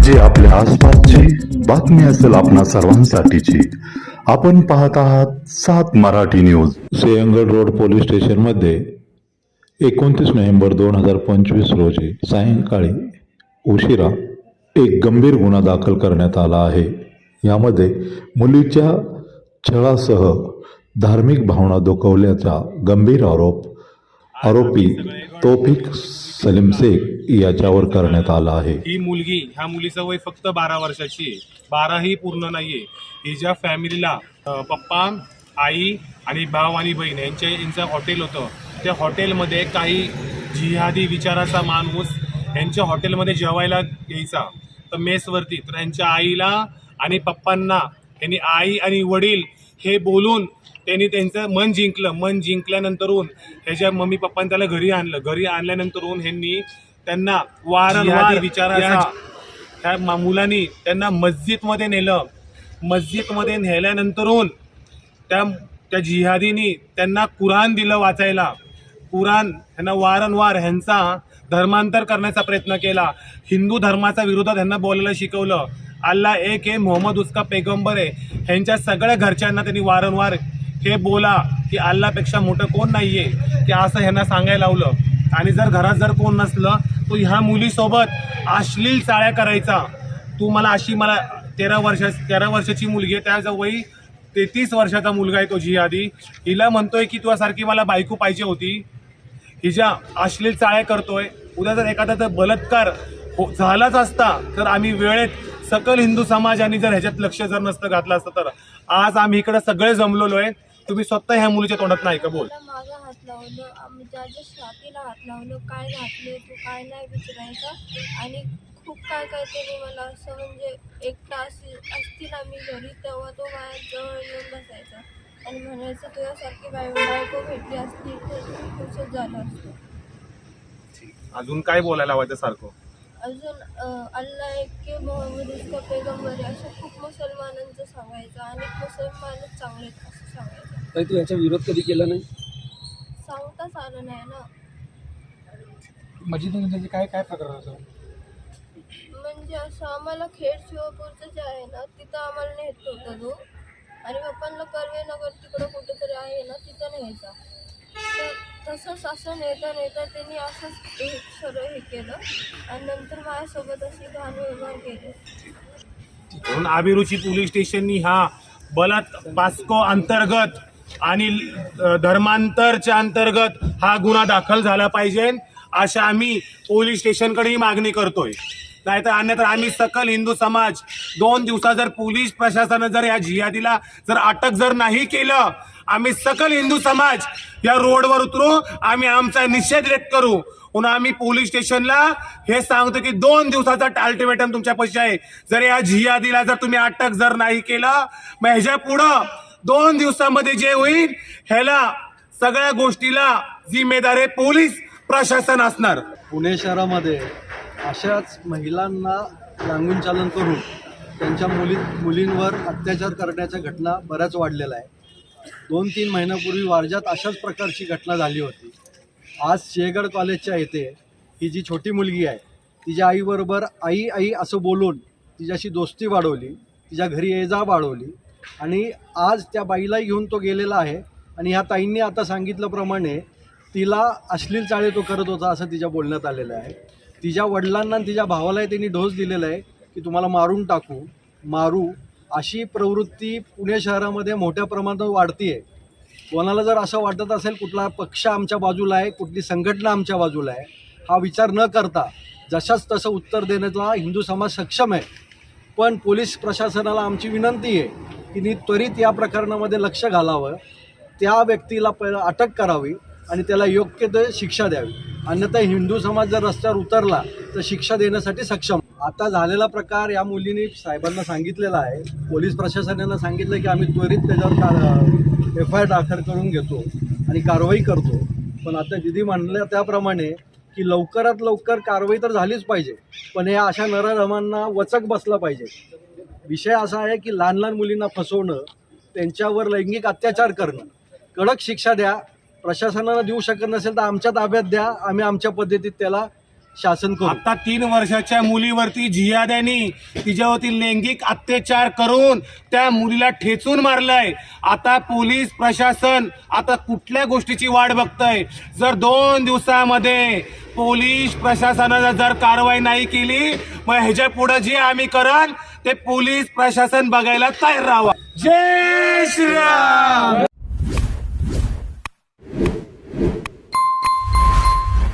म्हणजे आपल्या आसपासची बातमी असेल आपणा सर्वांसाठीची। आपण पाहत आहात 7 Marathi news. Sinhagad road police स्टेशनमध्ये 29 नोव्हेंबर 2025 रोजी सायंकाळी उशिरा एक गंभीर गुन्हा दाखल करण्यात आला आहे। यामध्ये मुलीच्या छळासह धार्मिक भावना दुखवल्याचा गंभीर आरोपी तौफिक सलीम शेख याच्यावर करण्यात आला आहे। ही मुलगी, ह्या मुलीचं वय फक्त 12 वर्षाची आहे, 12 ही पूर्ण नाहीये। हिच्या फॅमिलीला पप्पा, आई आणि भाव आणि बहीण यांचं हॉटेल होतं। त्या हॉटेलमध्ये काही जिहादी विचाराचा माणूस यांच्या हॉटेलमध्ये जेवायला यायचा, तर मेसवरती। तर यांच्या आईला आणि पप्पांना त्यांनी आई आणि वडील हे बोलून त्यांनी त्यांचं मन जिंकलं। मन जिंकल्यानंतरून ह्याच्या मम्मी पप्पांनी त्याला घरी आणलं। घरी आणल्यानंतरून ह्यांनी त्यांना वारंवार विचारायचा त्या मुलांनी त्यांना मस्जिदमध्ये नेलं। मस्जिदमध्ये नेल्यानंतरून त्या जिहादींनी त्यांना कुराण दिलं वाचायला। कुराण ह्यांना वारंवार ह्यांचा धर्मांतर करण्याचा प्रयत्न केला। हिंदू धर्माच्या विरोधात ह्यांना बोलायला शिकवलं। अल्लाह एक आहे, मोहम्मद उसका पैगंबर आहे। ह्यांच्या सगळ्या घरच्यांना त्यांनी वारंवार हे बोला की अल्लापेक्षा मोठं कोण नाही आहे, की असं ह्यांना सांगायला लावलं। आणि जर घरात जर कोण नसलं तो ह्या मुलीसोबत अश्लील चाळ्या करायचा। तू मला अशी, मला 13 वर्षाची मुलगी आहे, त्याचं वय 33 वर्षाचा मुलगा आहे तो जिहादी। हिला म्हणतोय की तुझ्यासारखी मला बायको पाहिजे होती, हिच्या अश्लील चाळ्या करतोय। उद्या जर एखादा बलात्कार झालाच असता तर आम्ही वेळेत सकल हिंदू समाजाने जर ह्याच्यात लक्ष जर नसतं घातलं असतं तर आज आम्ही इकडे सगळे जमलेलो आहे। तुम्ही स्वतः ह्या मुलीच्या तोंडात नाही का बोल? मागं हात लावलं, आम्ही त्याच्या छातीला हात लावलं, काय घातले तू काय नाही विचारायचं। आणि खूप काय काय तरी मला असं म्हणजे एक तास असतील आम्ही घरी, तेव्हा तो माझ्या जवळ येऊन बसायचा आणि म्हणायचं तुझ्यासारखी बायको भेटली असती तर खुशच झालं असतं। अजून काय बोलायला हवं सारखं? अजून अल्लाह एक के, मोहम्मद उसका पैगंबर आहे असं खूप मुसलमानांचं सांगायचं आणि मुसलमानच चांगले असं सांगायचं। काही तू याचा विरोध कधी केला नाही? सांगताच आलं नाही ना। मस्जिदमध्ये काय काय प्रकार होतो? म्हणजे असं आम्हाला खेड शिवापूरचं जे आहे ना तिथं आम्हाला नेत होता तो, आणि पप्पांना कर्वेनगर तिकडं कुठेतरी आहे ना तिथं न्यायचा। तर तसंच असं नेता त्यांनी असंच सरळ हे केलं आणि नंतर माझ्यासोबत अशी घाण व्यवहार केले। म्हणून अभिरुची पोलीस स्टेशननी हा पास्को अंतर्गत आणि धर्मांतरच्या अंतर्गत हा गुन्हा दाखल झाला पाहिजे, अशा आम्ही पोलीस स्टेशनकडेही मागणी करतोय। नाहीतर अन्यथा आम्ही सकल हिंदू समाज 2 दिवसात जर पोलीस प्रशासनाने जर या जिहादीला जर अटक जर नाही केलं, आम्ही सकल हिंदू समाज या रोडवर उतरू, आम्ही आमचा निषेध व्यक्त करू। म्हणून आम्ही पोलीस स्टेशनला हे सांगतो की 2 दिवसाचा अल्टिमेटम तुमच्या पैसे आहे। जर या जिहादीला जर तुम्ही अटक जर नाही केलं, मग ह्याच्या पुढं 2 दिवसामध्ये जे होईल ह्याला सगळ्या गोष्टीला जिम्मेदार आहे पोलीस प्रशासन असणार। पुणे शहरामध्ये अशाच महिलांना रांगून चालन करून त्यांच्या मुलींवर अत्याचार करण्याच्या घटना बऱ्याच वाढलेल्या आहे। 2-3 महिन्यापूर्वी वारजात अशाच प्रकारची घटना झाली होती। आज सिंहगड कॉलेजच्या येथे ही जी छोटी मुलगी आहे तिच्या आईबरोबर आई आई असं बोलून तिच्याशी दोस्ती वाढवली, तिच्या घरी ये जा वाढवली आणि आज त्या बाईला घेऊन तो गेलेला आहे। आणि ह्या ताईंनी आता सांगितल्याप्रमाणे तिला अश्लील चाळे तो करत होता असं तिच्या बोलण्यात आलेलं आहे। तिच्या वडिलांना आणि तिच्या भावालाही त्यांनी डोस दिलेला आहे की तुम्हाला मारू अशी प्रवृत्ती पुणे शहरामध्ये मोठ्या प्रमाणात वाढती आहे। कोणाला जर असं वाटत असेल कुठला पक्ष आमच्या बाजूला आहे, कुठली संघटना आमच्या बाजूला आहे, हा विचार न करता जशाच तसं उत्तर देण्याचा हिंदू समाज सक्षम आहे। पण पोलीस प्रशासनाला आमची विनंती आहे की त्वरित या प्रकरणामध्ये लक्ष घालावं, त्या व्यक्तीला अटक करावी आणि त्याला योग्य ते शिक्षा द्यावी। अन्यथा हिंदू समाज जर रस्त्यावर उतरला तर शिक्षा देण्यासाठी सक्षम। आता झालेला प्रकार या मुलीने साहेबांना सांगितलेला आहे, पोलीस प्रशासनानं सांगितलं की आम्ही त्वरित त्याच्यावर FIR दाखल करून घेतो आणि कारवाई करतो। पण आता दिदी म्हणल्या त्याप्रमाणे की लवकरात लवकर कारवाई तर झालीच पाहिजे, पण या अशा नराधमांना वचक बसला पाहिजे। विषय असा आहे की लहान लहान मुलींना फसवणं, त्यांच्यावर लैंगिक अत्याचार करणं, कडक शिक्षा द्या। प्रशासनाला देऊ शकत नसेल तर आमच्या ताब्यात द्या, आम्ही आमच्या पद्धतीत त्याला शासन करू. आता 3 वर्षाच्या मुलीवरती जिहाद्यांनी तिच्यावरती लैंगिक अत्याचार करून त्या मुलीला ठेचून मारलंय. आता पोलीस प्रशासन आता कुठल्या गोष्टीची वाट बघतंय? जर 2 दिवसामध्ये पोलीस प्रशासनाने जर कारवाई नाही केली, मग ह्याच्या पुढे जे आम्ही करल ते पोलीस प्रशासन बघायला तयार राहावं. जय श्रीराम.